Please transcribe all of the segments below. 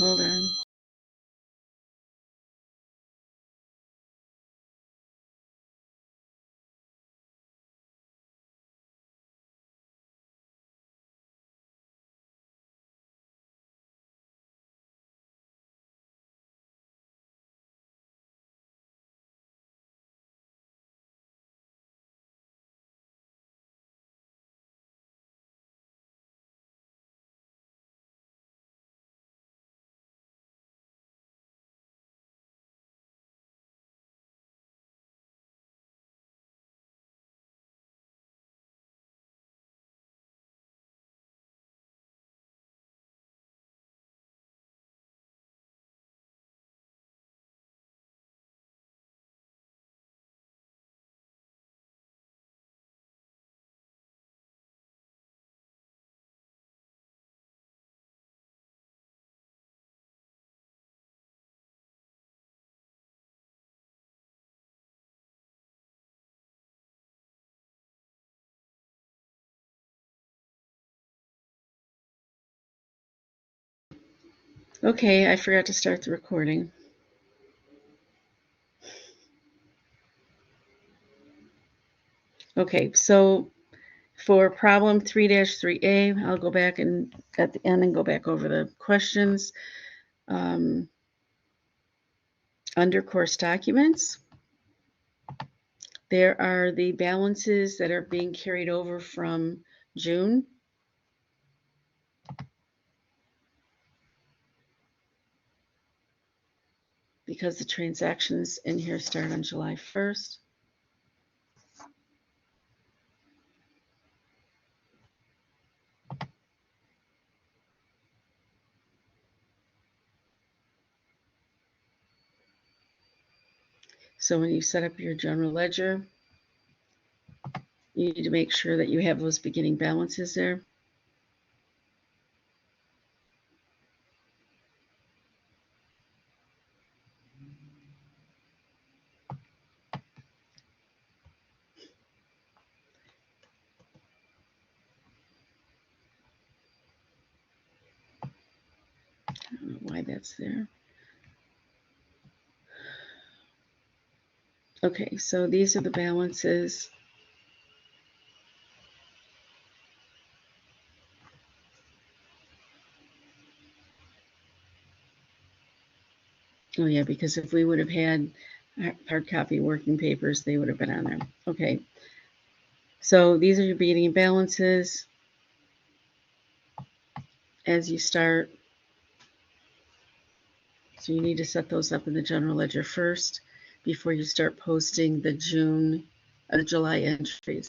Hold on. Okay, I forgot to start the recording. Okay, so for problem 3-3A, I'll go back and at the end and go back over the questions. Under course documents, there are the balances that are being carried over from June. Because the transactions in here start on July 1st. So when you set up your general ledger, you need to make sure that you have those beginning balances there. I don't know why that's there. Okay, so these are the balances. Oh yeah, because if we would have had hard copy working papers, they would have been on there. Okay, so these are your beginning balances as you start. So you need to set those up in the general ledger first before you start posting the July entries.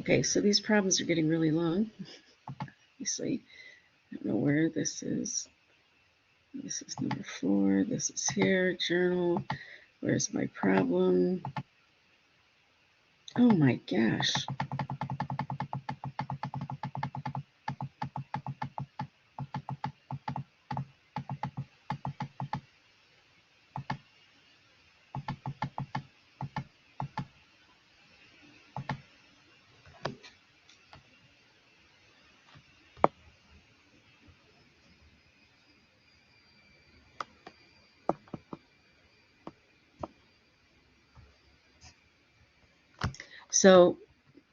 Okay, so these problems are getting really long. Obviously, I don't know where this is. This is number 4. This is here, journal. Where's my problem? Oh my gosh. So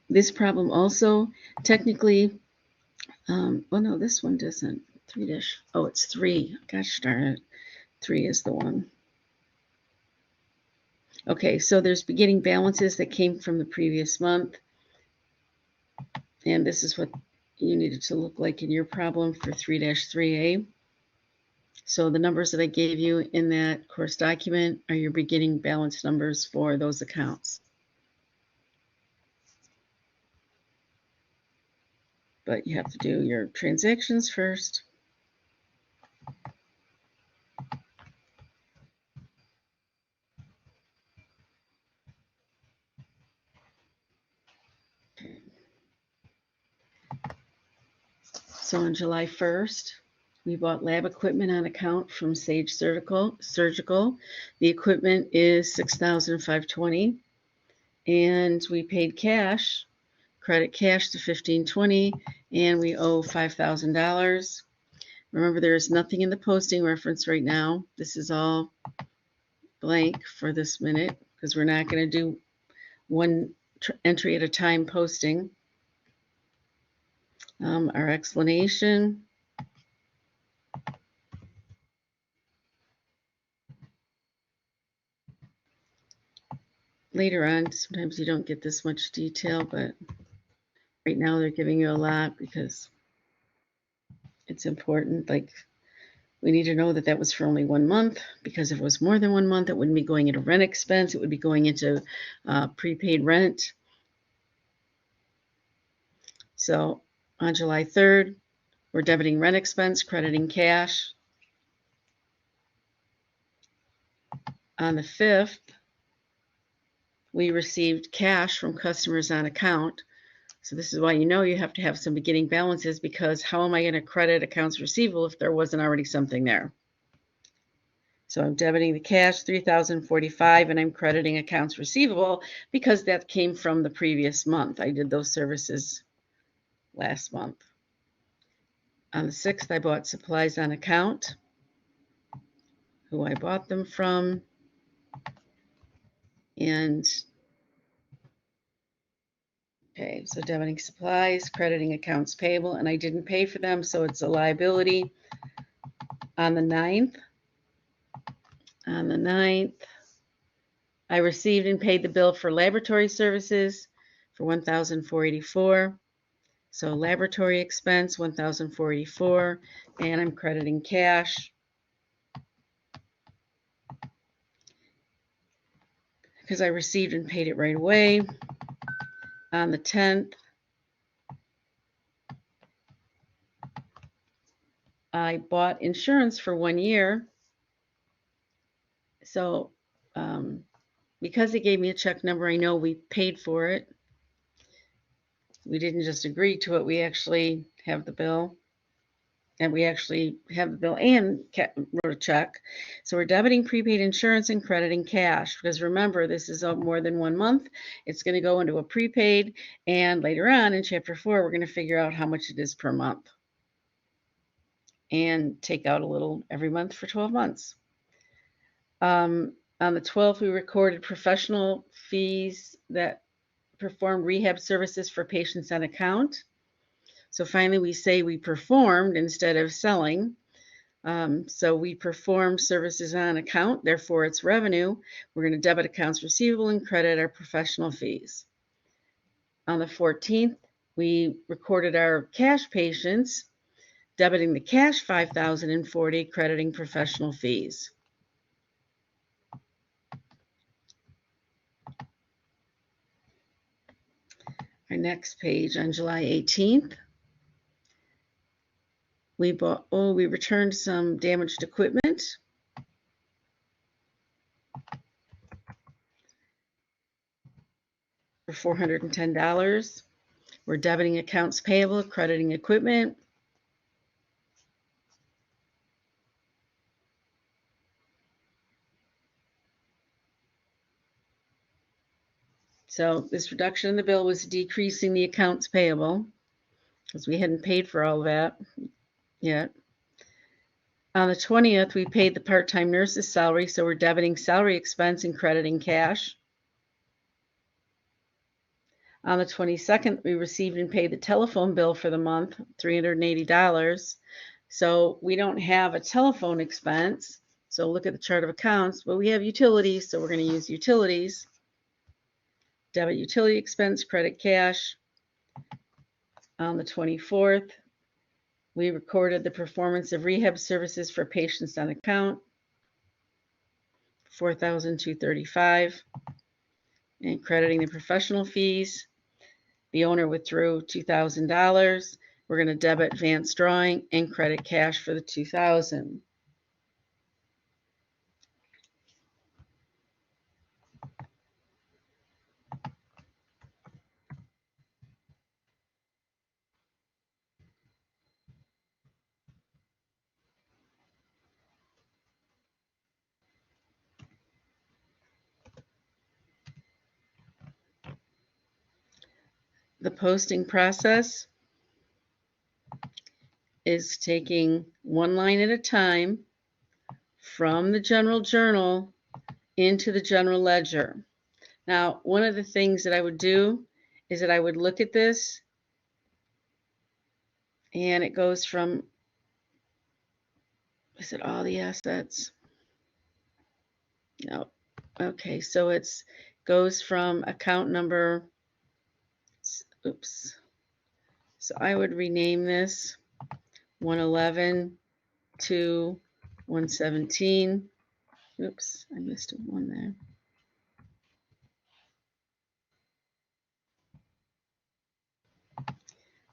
this problem also technically, well, no, this one doesn't. 3 oh, it's 3. Gosh darn it. 3 is the one. Okay, so there's beginning balances that came from the previous month. And this is what you needed to look like in your problem for 3-3A. So the numbers that I gave you in that course document are your beginning balance numbers for those accounts. But you have to do your transactions first. So on July 1st, we bought lab equipment on account from Sage Surgical. The equipment is $6,520, and we paid cash, credit cash to $1,520, and we owe $5,000. Remember, there is nothing in the posting reference right now. This is all blank for this minute because we're not going to do one entry at a time posting. Our explanation. Later on, sometimes you don't get this much detail, but right now they're giving you a lot because it's important. Like, we need to know that that was for only 1 month, because if it was more than 1 month, it wouldn't be going into rent expense. It would be going into prepaid rent. So on July 3rd, we're debiting rent expense, crediting cash. On the 5th, we received cash from customers on account. So this is why you have to have some beginning balances, because how am I going to credit accounts receivable if there wasn't already something there? So I'm debiting the cash, $3,045, and I'm crediting accounts receivable because that came from the previous month. I did those services last month. On the 6th, I bought supplies on account, who I bought them from, and okay, so debiting supplies, crediting accounts payable, and I didn't pay for them, so it's a liability. On the 9th, I received and paid the bill for laboratory services for $1,484. So laboratory expense, $1,484, and I'm crediting cash because I received and paid it right away. On the 10th, I bought insurance for 1 year. So because they gave me a check number, I know we paid for it. We didn't just agree to it. We actually have the bill. And we actually have the bill and wrote a check. So we're debiting prepaid insurance and crediting cash, because remember, this is more than 1 month. It's going to go into a prepaid, and later on in chapter 4, we're going to figure out how much it is per month and take out a little every month for 12 months. On the 12th, we recorded professional fees that perform rehab services for patients on account. So finally, we say we performed instead of selling. So we perform services on account, therefore it's revenue. We're going to debit accounts receivable and credit our professional fees. On the 14th, we recorded our cash patients, debiting the cash $5,040, crediting professional fees. Our next page, on July 18th, we returned some damaged equipment. For $410. We're debiting accounts payable, crediting equipment. So this reduction in the bill was decreasing the accounts payable because we hadn't paid for all of that yet. On the 20th, we paid the part-time nurse's salary, so we're debiting salary expense and crediting cash. On the 22nd, we received and paid the telephone bill for the month, $380. So we don't have a telephone expense. So look at the chart of accounts, but we have utilities, so we're going to use utilities. Debit utility expense, credit cash. On the 24th, we recorded the performance of rehab services for patients on account, $4,235, and crediting the professional fees. The owner withdrew $2,000. We're going to debit advance drawing and credit cash for the $2,000. the posting process is taking one line at a time from the general journal into the general ledger. Now, one of the things that I would do is that I would look at this, and it goes from, is it all the assets? No. Okay, so it's goes from account number, oops. So I would rename this 111 to 117. Oops, I missed one there.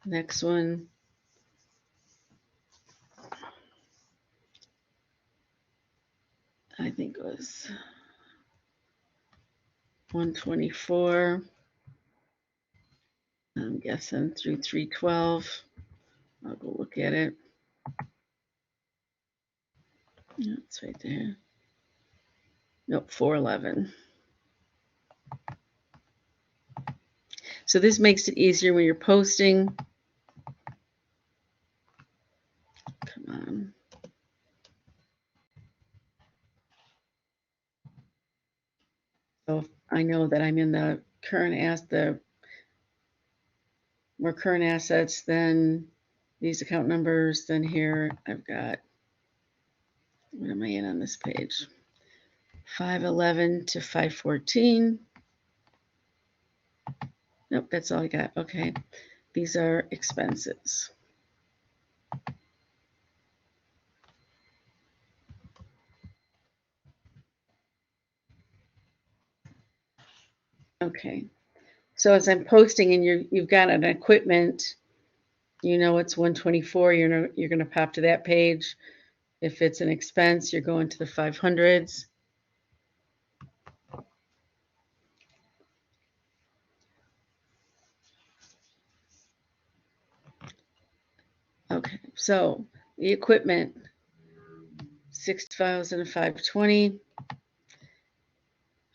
Next one, I think it was 124. I'm guessing through 312. I'll go look at it. Yeah, it's right there. Nope, 411. So this makes it easier when you're posting. Come on. So if I know that I'm in the more current assets, then these account numbers, then here I've got, what am I in on this page? 511 to 514. Nope, that's all I got. Okay, these are expenses. Okay, so as I'm posting and you've got an equipment, you know it's 124, you're going to pop to that page. If it's an expense, you're going to the 500s. Okay, so the equipment, 6,520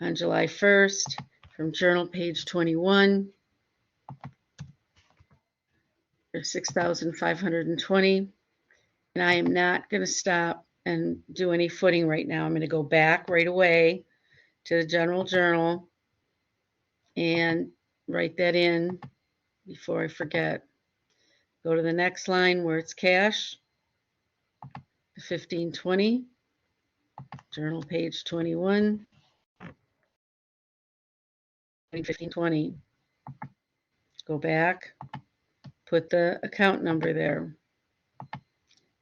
on July 1st from journal page 21, or 6,520. And I am not going to stop and do any footing right now. I'm going to go back right away to the general journal and write that in before I forget. Go to the next line where it's cash, 1520, journal page 21, 1520. Go back, put the account number there.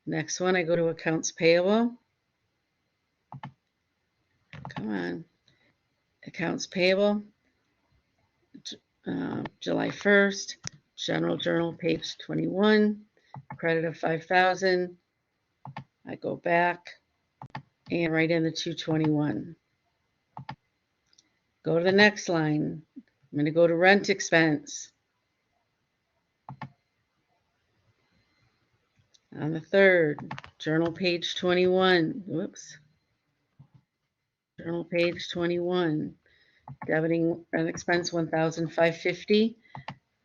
Next one, I go to accounts payable. Come on. Accounts payable, July 1st, general journal, page 21, credit of 5,000. I go back and write in the 221. Go to the next line. I'm going to go to rent expense. On the 3rd, journal page 21. Whoops. Journal page 21. Debiting rent expense 1,550.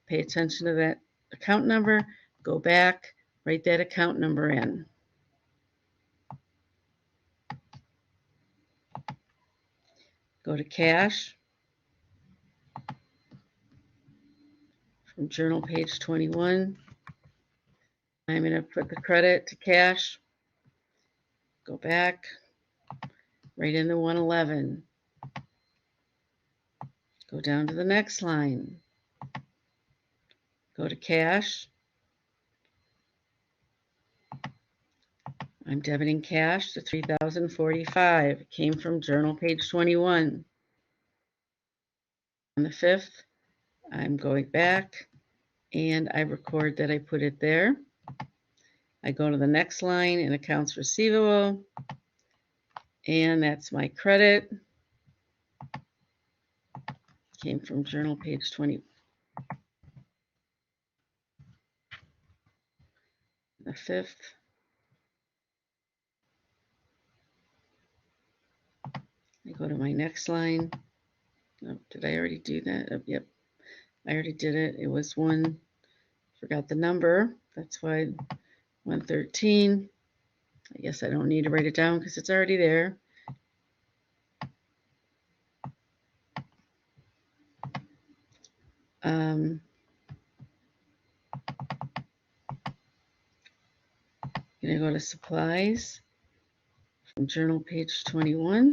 Pay attention to that account number. Go back, write that account number in. Go to cash. From journal page 21. I'm going to put the credit to cash. Go back, right in the 111. Go down to the next line. Go to cash. I'm debiting cash to 3,045. It came from journal page 21. On the 5th, I'm going back and I record that I put it there. I go to the next line in accounts receivable, and that's my credit. Came from journal page 20. The 5th. I go to my next line. Oh, did I already do that? Oh, yep. I already did it. It was one, forgot the number. That's why 113. I guess I don't need to write it down because it's already there. I'm going to go to supplies from journal page 21.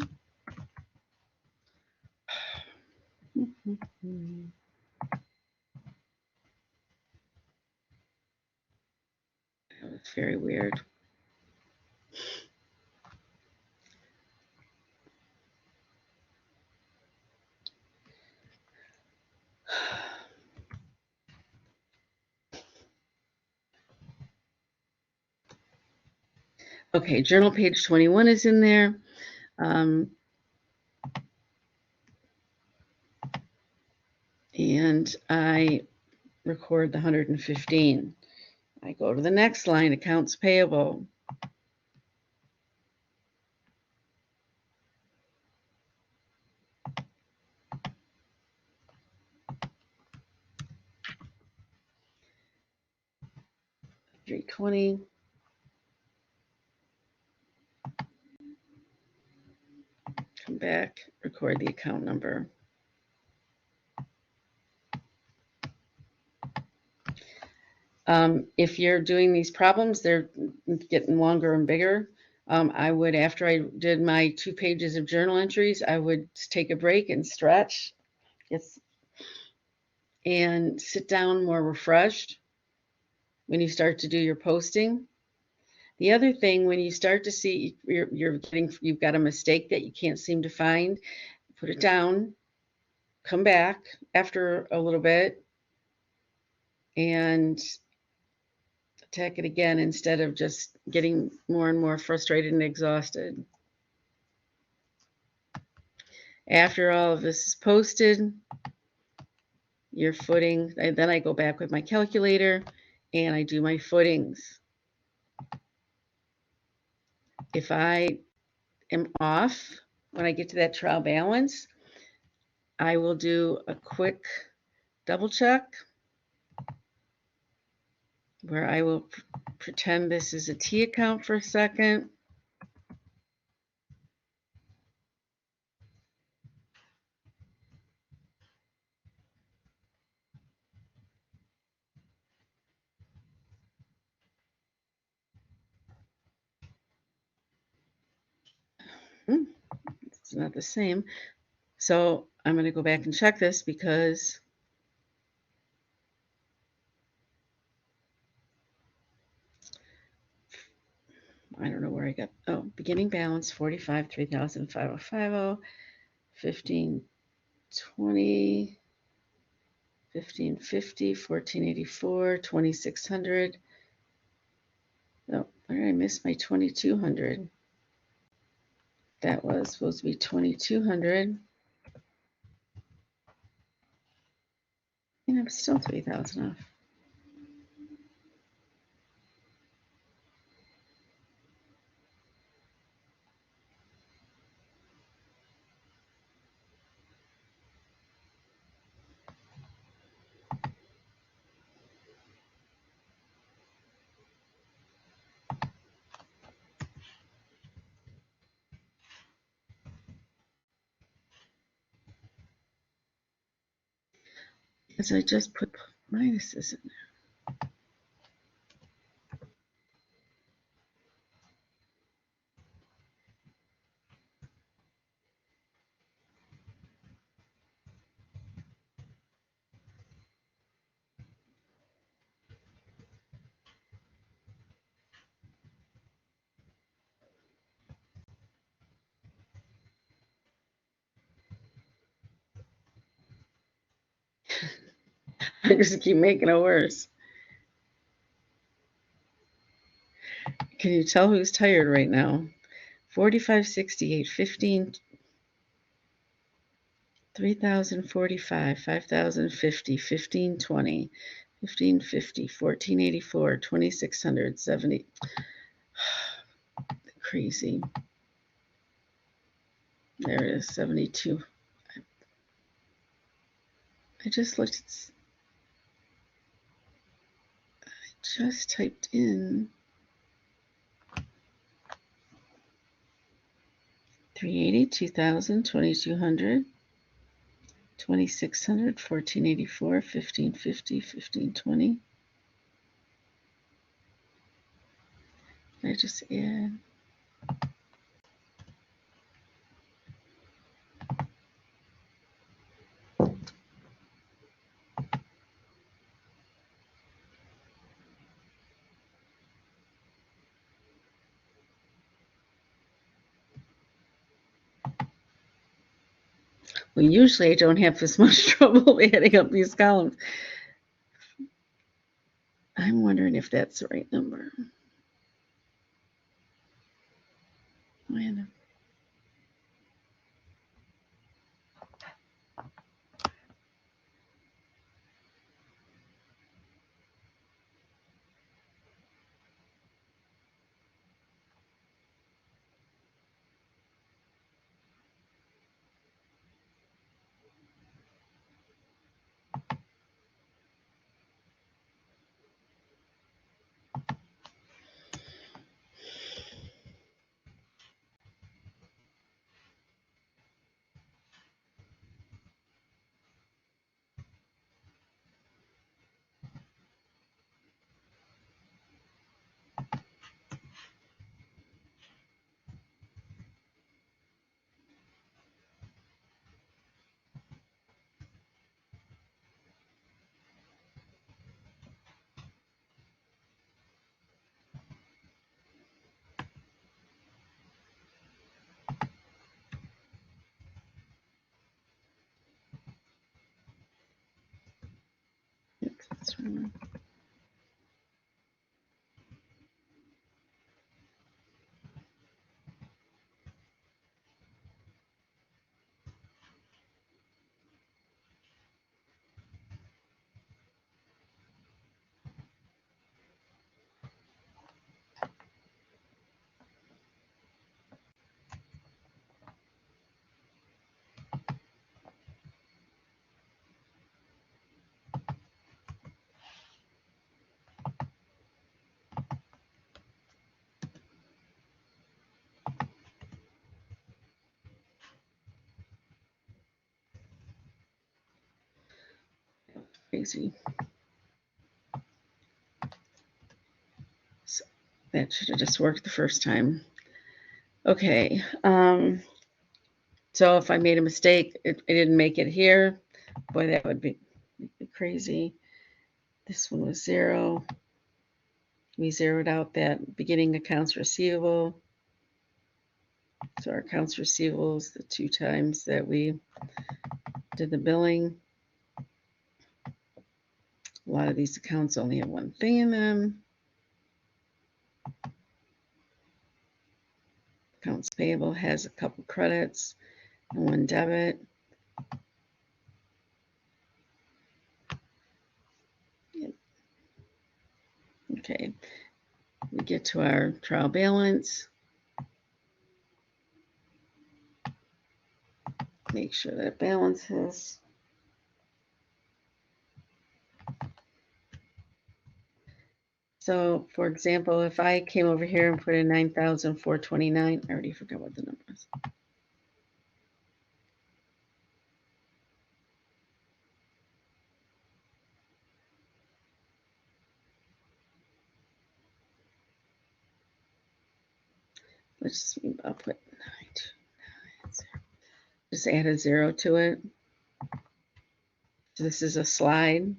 That was very weird. Okay, journal page 21 is in there. And I record the 115. I go to the next line, accounts payable. $320. Come back, record the account number. If you're doing these problems, they're getting longer and bigger. I would, after I did my 2 pages of journal entries, I would take a break and stretch, and sit down more refreshed when you start to do your posting. The other thing, when you start to see you've got a mistake that you can't seem to find, put it down, come back after a little bit, and attack it again instead of just getting more and more frustrated and exhausted. After all of this is posted, your footing, then I go back with my calculator and I do my footings. If I am off when I get to that trial balance, I will do a quick double check where I will pretend this is a T account for a second. It's not the same. So I'm going to go back and check this because I don't know where I got, beginning balance 45, 3,550, 1520, 1550, 1484, 2600. Oh, where did I miss my 2200? That was supposed to be 2200. And I'm still 3,000 off. Because I just put minuses in there. I just keep making it worse. Can you tell who's tired right now? 4568, 15, 3,045, 5,050, 1520, 1550, 1484, 2600, 70. Crazy. There it is, 72. I just looked. just typed in 380, 2000, 2200, 2600, 1484, 1550, 1520. I just add. Well, usually I don't have as much trouble adding up these columns. I'm wondering if that's the right number. That's wrong. Crazy. So that should have just worked the first time. Okay. So if I made a mistake, I didn't make it here. Boy, that would be crazy. This one was 0. We zeroed out that beginning accounts receivable. So our accounts receivable is the 2 times that we did the billing. A lot of these accounts only have one thing in them. Accounts payable has a couple credits and 1 debit. Okay, we get to our trial balance. Make sure that balances. So, for example, if I came over here and put in 9,429, I already forgot what the number is. I'll put 9,290. Just add a 0 to it. So this is a slide.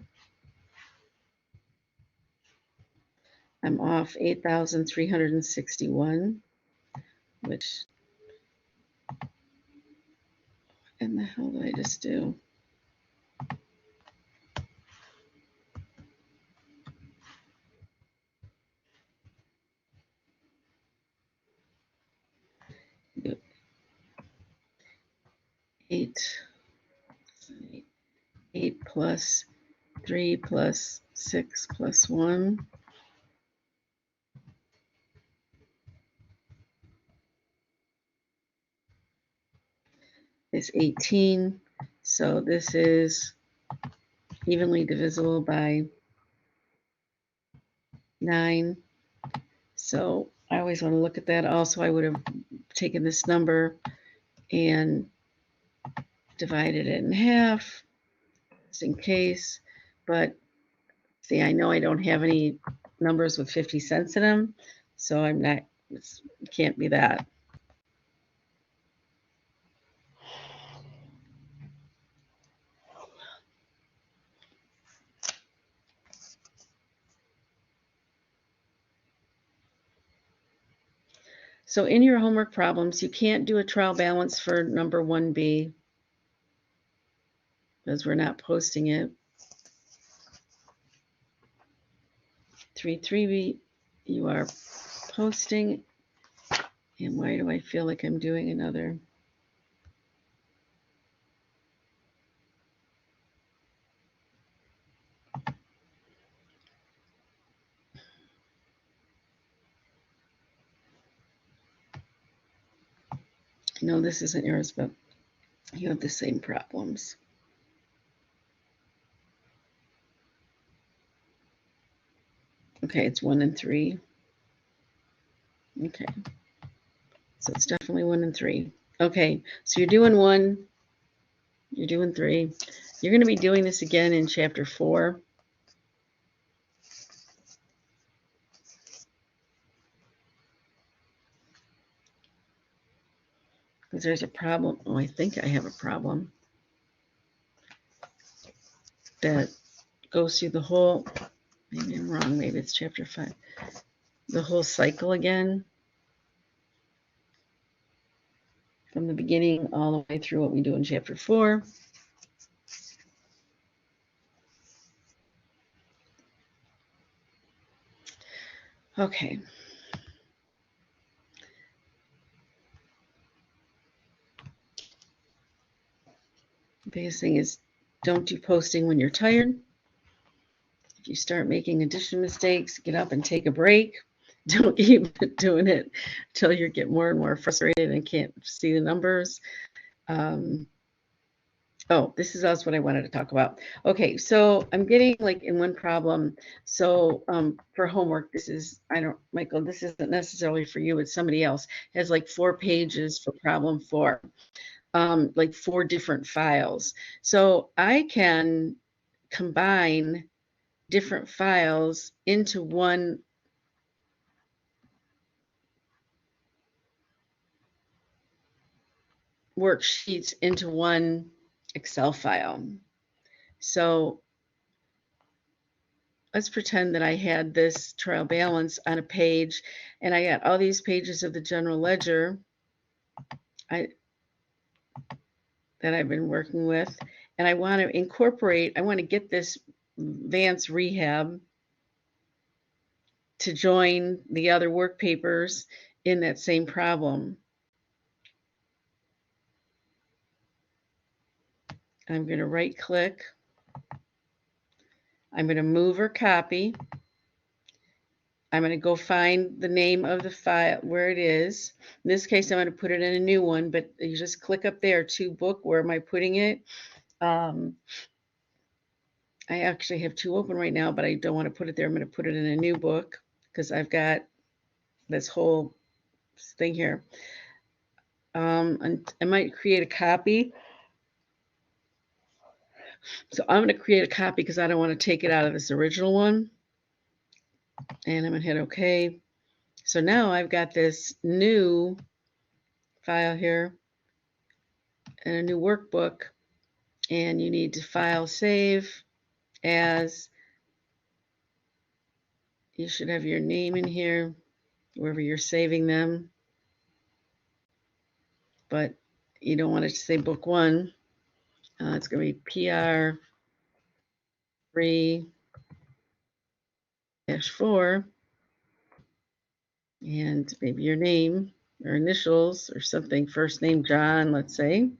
I'm off 8,361, which, and the hell did I just do? Eight, 8 plus 3 plus 6 plus 1 is 18. So this is evenly divisible by 9. So I always want to look at that. Also, I would have taken this number and divided it in half, just in case. But see, I know I don't have any numbers with 50 cents in them, so I'm not, it can't be that. So in your homework problems, you can't do a trial balance for number 1B because we're not posting it. 3B, you are posting. And why do I feel like I'm doing another? No, this isn't yours, but you have the same problems. Okay, it's 1 and 3. Okay, so it's definitely 1 and 3. Okay, so you're doing 1, you're doing 3. You're going to be doing this again in chapter 4. Because there's a problem. Oh, I think I have a problem that goes through the whole, maybe I'm wrong, maybe it's chapter 5, the whole cycle again, from the beginning all the way through what we do in chapter 4. Okay. The biggest thing is don't do posting when you're tired. If you start making addition mistakes, get up and take a break. Don't keep doing it until you get more and more frustrated and can't see the numbers. Oh, this is also what I wanted to talk about. Okay, so I'm getting like in one problem. So for homework, this is, Michael, this isn't necessarily for you, it's somebody else. It has like 4 pages for problem 4, like 4 different files. So I can combine different files into one worksheets into one Excel file. So let's pretend that I had this trial balance on a page and I got all these pages of the general ledger that I've been working with, and I want to get this Vance rehab to join the other work papers in that same problem. I'm going to right click. I'm going to move or copy. I'm going to go find the name of the file where it is. In this case, I'm going to put it in a new one, but you just click up there to book. Where am I putting it? I actually have 2 open right now, but I don't want to put it there. I'm going to put it in a new book because I've got this whole thing here. And I might create a copy. So I'm going to create a copy because I don't want to take it out of this original one. And I'm going to hit OK. So now I've got this new file here and a new workbook. And you need to file save as. You should have your name in here, wherever you're saving them. But you don't want it to say book 1. It's going to be PR 3-4. And maybe your name or initials or something, first name John, let's say.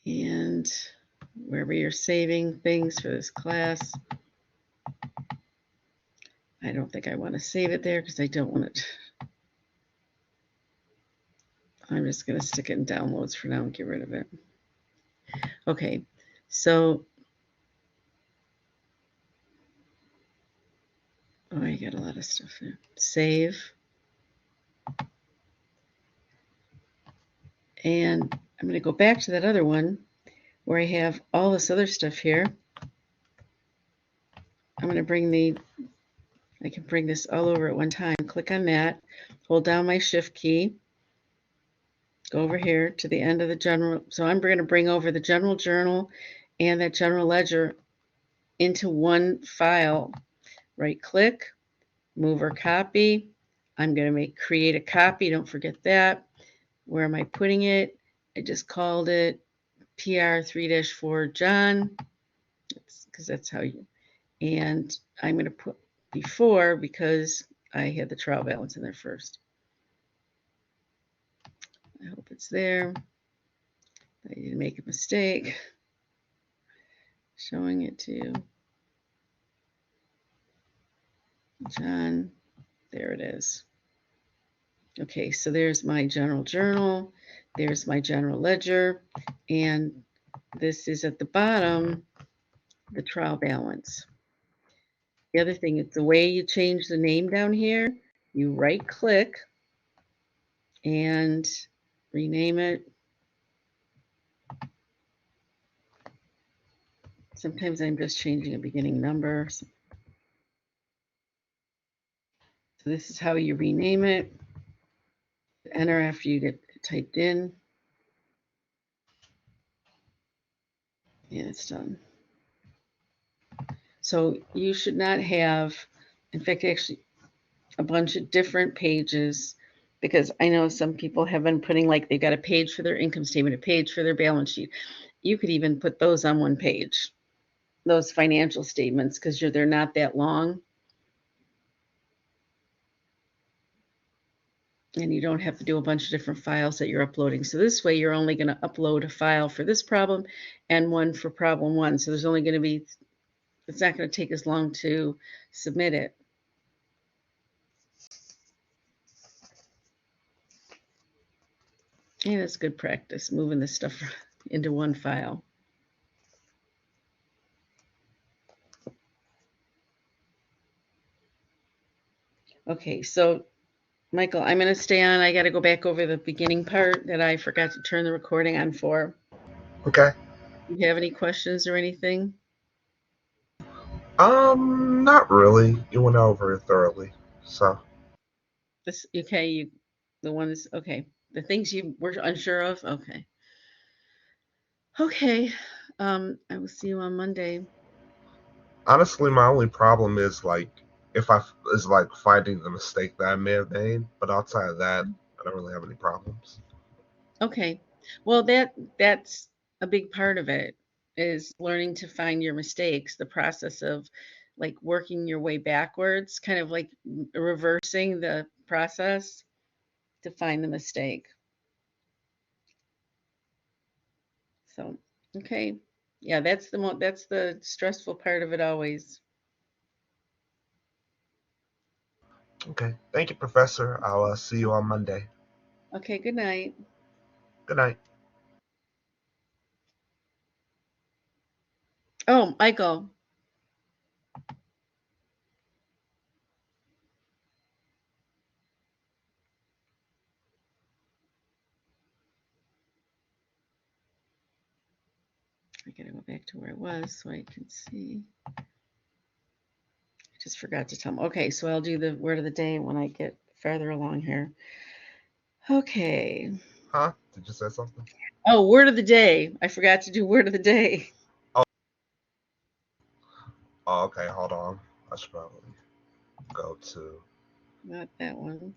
And wherever you're saving things for this class, I don't think I want to save it there because I don't want it. I'm just going to stick it in downloads for now and get rid of it. Okay, so Oh, I got a lot of stuff there. Save. And I'm going to go back to that other one where I have all this other stuff here. I'm going to I can bring this all over at one time. Click on that, hold down my shift key, go over here to the end of the general. So I'm going to bring over the general journal and that general ledger into one file. Right click, move or copy. I'm going to create a copy. Don't forget that. Where am I putting it? I just called it PR3-4 John, because that's how you, and I'm going to put before because I had the trial balance in there first. I hope it's there. I didn't make a mistake. Showing it to John. There it is. Okay, so there's my general journal. There's my general ledger. And this is at the bottom, the trial balance. The other thing is the way you change the name down here, you right click and rename it. Sometimes I'm just changing a beginning number. So this is how you rename it. Enter after you get it typed in. And it's done. So you should not have, in fact, actually a bunch of different pages, because I know some people have been putting, like, they've got a page for their income statement, a page for their balance sheet. You could even put those on one page, those financial statements, because they're not that long. And you don't have to do a bunch of different files that you're uploading. So this way you're only going to upload a file for this problem and one for problem one. So there's only going to be, it's not going to take as long to submit it. And it's good practice, moving this stuff into one file. Okay, so Michael, I'm going to stay on. I got to go back over the beginning part that I forgot to turn the recording on for. Okay. You have any questions or anything? Not really. You went over it thoroughly. So, This okay? The ones okay. The things you were unsure of. Okay. Okay. I will see you on Monday. honestly, my only problem is if I is like finding the mistake that I may have made, but outside of that, I don't really have any problems. Okay. Well, that's a big part of it is learning to find your mistakes, the process of like working your way backwards, kind of like reversing the process to find the mistake. So, okay. Yeah, that's the stressful part of it always. Okay. Thank you, Professor. I'll see you on Monday. Okay, good night. Good night. Oh, Michael, I gotta go back to where I was so I can see. I just forgot to tell him. Okay, so I'll do the word of the day when I get farther along here. Okay. Huh? Did you say something? Oh, word of the day. I forgot to do word of the day. Oh, oh, okay. Hold on. I should probably go to. Not that one.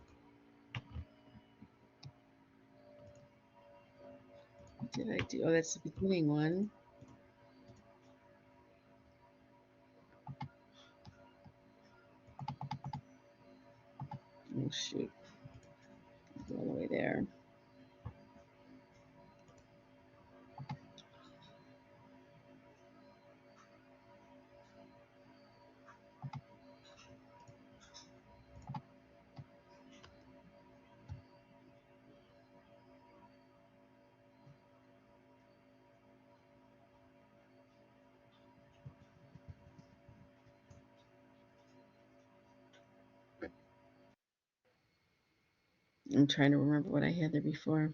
What did I do? Oh, that's the beginning one. Oh, shoot. All the way there. I'm trying to remember what I had there before.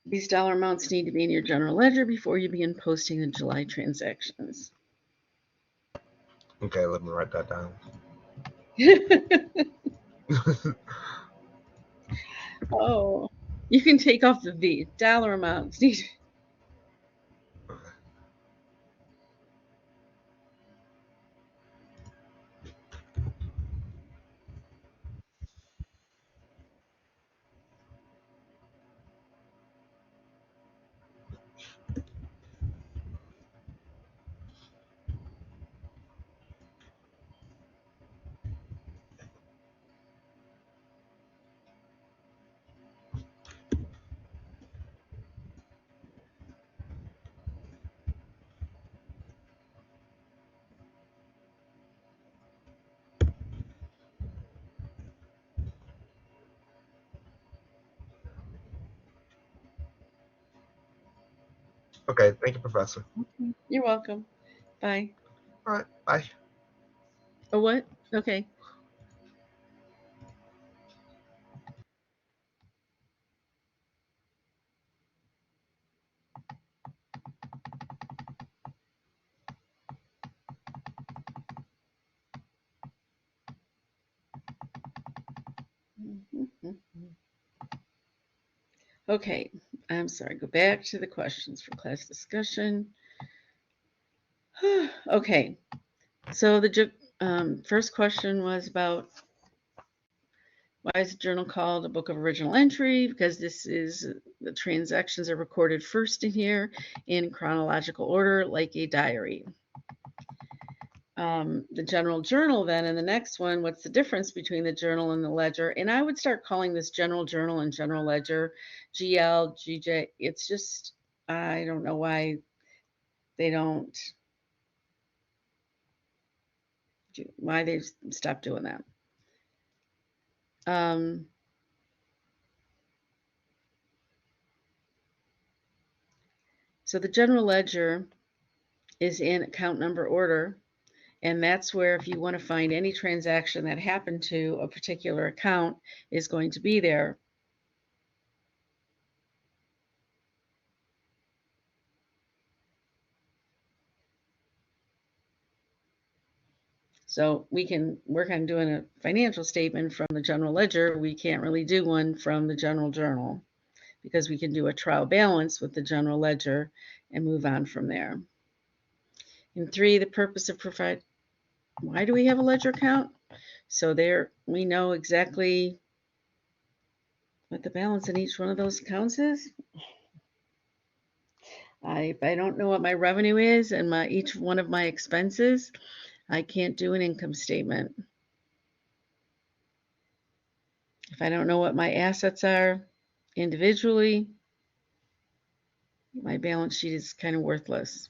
These dollar amounts need to be in your general ledger before you begin posting the July transactions. Okay, let me write that down. Oh, you can take off the V. Dollar amounts need. Okay, thank you, Professor. You're welcome. Bye. All right, bye. Oh, what? Okay. Okay, I'm sorry. Go back to the questions for class discussion. Okay, so the first question was about why is the journal called a book of original entry? Because this is the transactions are recorded first in here in chronological order, like a diary. The general journal, then, in the next one, what's the difference between the journal and the ledger? And I would start calling this general journal and general ledger, GL, GJ. It's just, I don't know why they don't, why they've stopped doing that. So the general ledger is in account number order. And that's where if you want to find any transaction that happened to a particular account is going to be there. So we can work on doing a financial statement from the general ledger. We can't really do one from the general journal because we can do a trial balance with the general ledger and move on from there. And 3, the purpose of provide. Why do we have a ledger account? So there we know exactly what the balance in each one of those accounts is. If I don't know what my revenue is and each one of my expenses, I can't do an income statement. If I don't know what my assets are individually, my balance sheet is kind of worthless.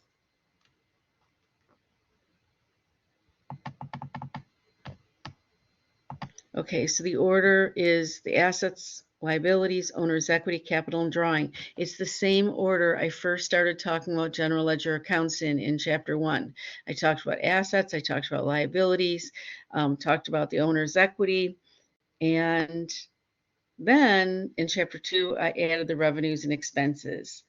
Okay, so the order is the assets, liabilities, owner's equity, capital, and drawing. It's the same order I first started talking about general ledger accounts in chapter 1. I talked about assets, I talked about liabilities, talked about the owner's equity, and then in chapter 2, I added the revenues and expenses,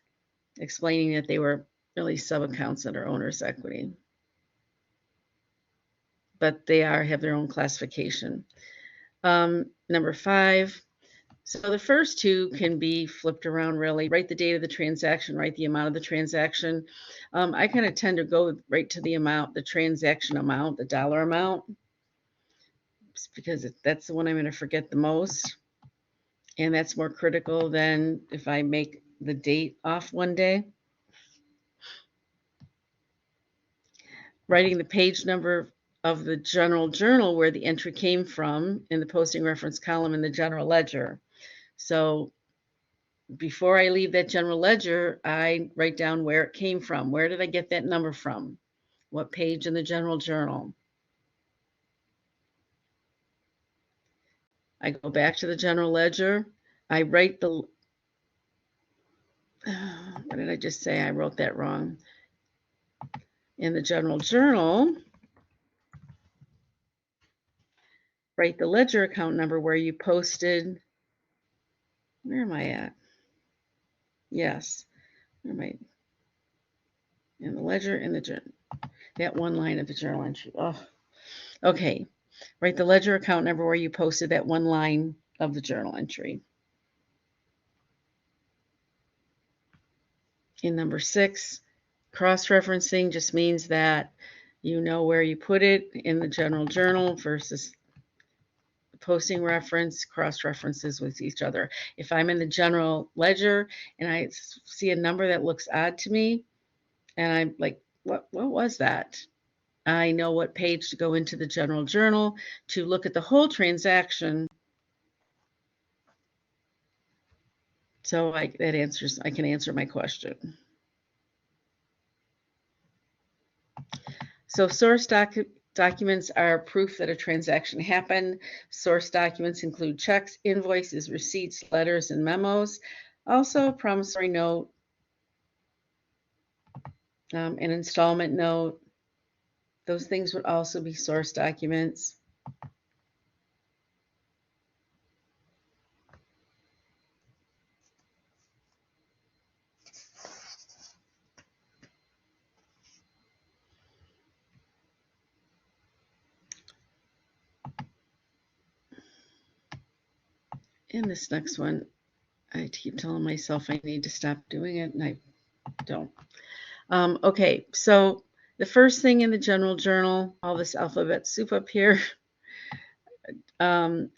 explaining that they were really sub-accounts under owner's equity. But they have their own classification. Number 5, so the first 2 can be flipped around really. Write the date of the transaction, write the amount of the transaction. I kind of tend to go right to the amount, the transaction amount, the dollar amount, because that's the one I'm going to forget the most. And that's more critical than if I make the date off one day. Writing the page number of the general journal where the entry came from in the posting reference column in the general ledger. So before I leave that general ledger, I write down where it came from. Where did I get that number from? What page in the general journal? I go back to the general ledger. I write the, what did I just say? I wrote that wrong. In the general journal, write the ledger account number where you posted. Where am I at? Yes. Where am I? In the ledger, in the journal. That one line of the journal entry. Oh, okay. Write the ledger account number where you posted that one line of the journal entry. In number 6, cross-referencing just means that you know where you put it in the general journal versus posting reference, cross-references with each other. If I'm in the general ledger and I see a number that looks odd to me, and I'm like, what was that? I know what page to go into the general journal to look at the whole transaction. So I can answer my question. So source documents are proof that a transaction happened. Source documents include checks, invoices, receipts, letters, and memos. Also, a promissory note, an installment note. Those things would also be source documents. And this next one, I keep telling myself I need to stop doing it, and I don't. Okay, so the first thing in the general journal, all this alphabet soup up here,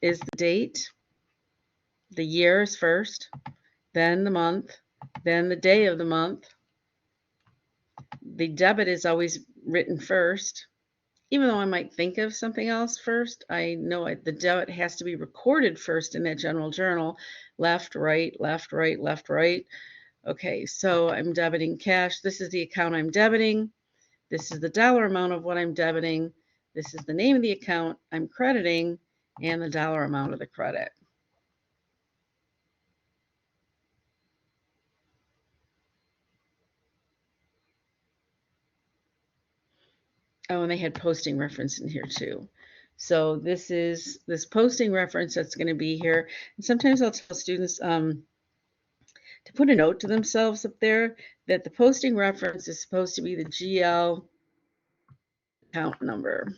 is the date. The year is first, then the month, then the day of the month. The debit is always written first. Even though I might think of something else first, I know the debit has to be recorded first in that general journal. Left, right, left, right, left, right. Okay, so I'm debiting cash. This is the account I'm debiting. This is the dollar amount of what I'm debiting. This is the name of the account I'm crediting and the dollar amount of the credit. Oh, and they had posting reference in here too. So this is this posting reference that's going to be here. And sometimes I'll tell students to put a note to themselves up there that the posting reference is supposed to be the GL account number.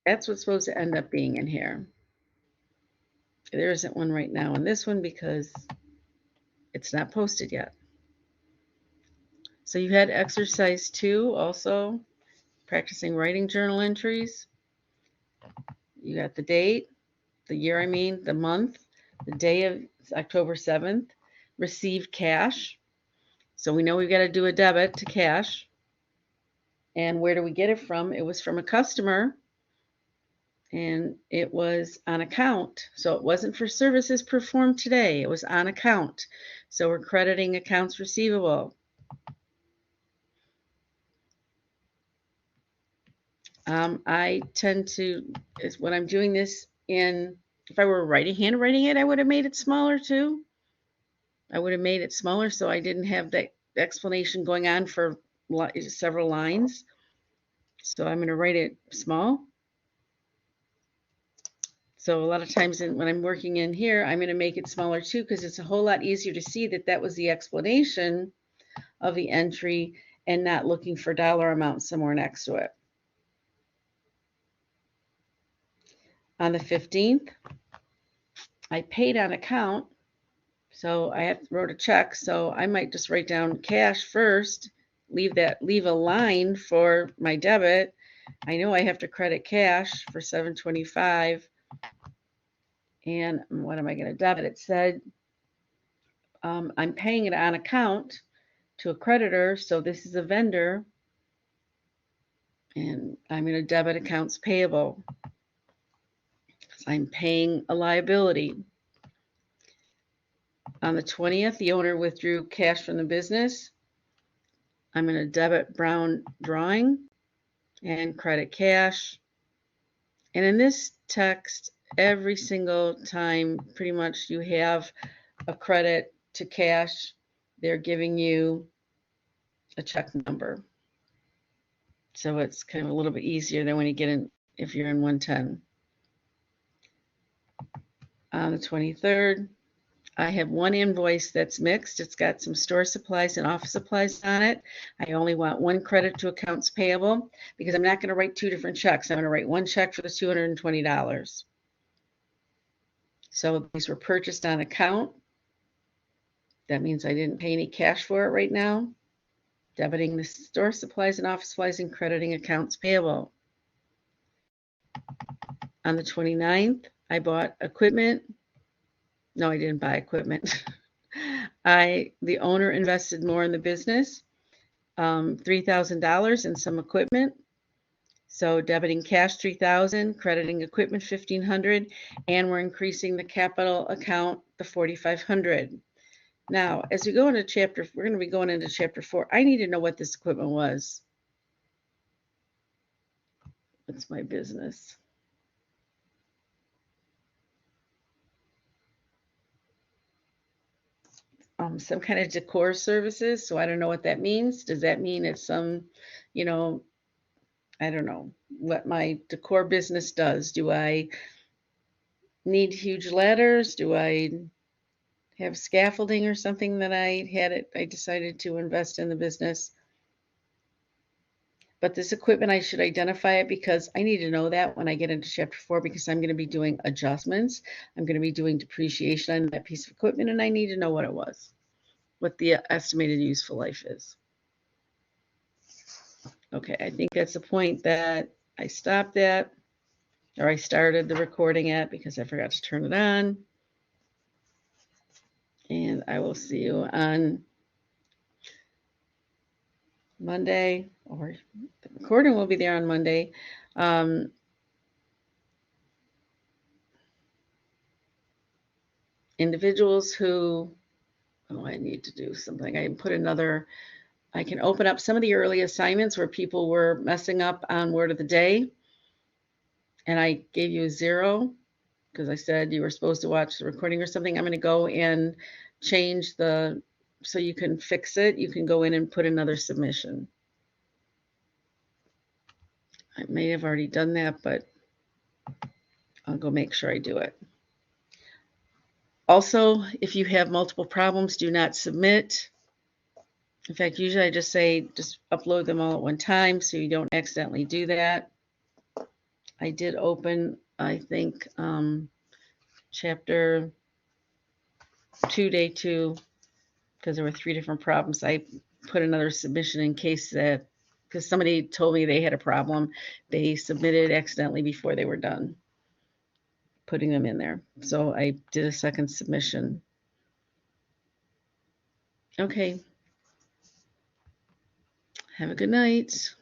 That's what's supposed to end up being in here. There isn't one right now in this one because it's not posted yet. So you had exercise 2 also, practicing writing journal entries. You got the date, the year, the month, the day of October 7th, received cash. So we know we've got to do a debit to cash. And where do we get it from? It was from a customer and it was on account. So it wasn't for services performed today, it was on account. So we're crediting accounts receivable. I tend to, when I'm doing this if I were handwriting it, I would have made it smaller too. I would have made it smaller so I didn't have that explanation going on for several lines. So I'm going to write it small. So a lot of times when I'm working in here, I'm going to make it smaller too because it's a whole lot easier to see that that was the explanation of the entry and not looking for dollar amount somewhere next to it. On the 15th, I paid on account. So I wrote a check. So I might just write down cash first, leave a line for my debit. I know I have to credit cash for $725. And what am I going to debit? It said I'm paying it on account to a creditor. So this is a vendor. And I'm going to debit accounts payable. I'm paying a liability. On the 20th, the owner withdrew cash from the business. I'm going to debit Brown drawing and credit cash. And in this text, every single time pretty much you have a credit to cash, they're giving you a check number. So it's kind of a little bit easier than when you get in, if you're in 110. On the 23rd, I have one invoice that's mixed. It's got some store supplies and office supplies on it. I only want one credit to accounts payable because I'm not going to write two different checks. I'm going to write one check for the $220. So these were purchased on account. That means I didn't pay any cash for it right now. Debiting the store supplies and office supplies and crediting accounts payable. On the 29th, I bought equipment. No, I didn't buy equipment. The owner invested more in the business, $3,000 in some equipment. So debiting cash $3,000, crediting equipment $1,500, and we're increasing the capital account the $4,500. Now, as we go into we're going to be going into chapter 4. I need to know what this equipment was. It's my business. Some kind of decor services. So I don't know what that means. Does that mean it's some, I don't know what my decor business does. Do I need huge ladders? Do I have scaffolding or something that I decided to invest in the business? But this equipment, I should identify it because I need to know that when I get into chapter 4 because I'm going to be doing adjustments. I'm going to be doing depreciation on that piece of equipment, and I need to know what it was, what the estimated useful life is. Okay, I think that's the point that I stopped at, or I started the recording at because I forgot to turn it on. And I will see you on Monday, or the recording will be there on Monday. Individuals who, I need to do something. I can open up some of the early assignments where people were messing up on word of the day. And I gave you a 0 because I said you were supposed to watch the recording or something. I'm going to go and change so you can fix it. You can go in and put another submission. I may have already done that, but I'll go make sure I do it. Also, if you have multiple problems, do not submit. In fact, usually I just say just upload them all at one time so you don't accidentally do that. I did open, I think, chapter 2, day 2, because there were 3 different problems. I put another submission in case that, because somebody told me they had a problem, they submitted accidentally before they were done putting them in there. So I did a second submission. Okay. Have a good night.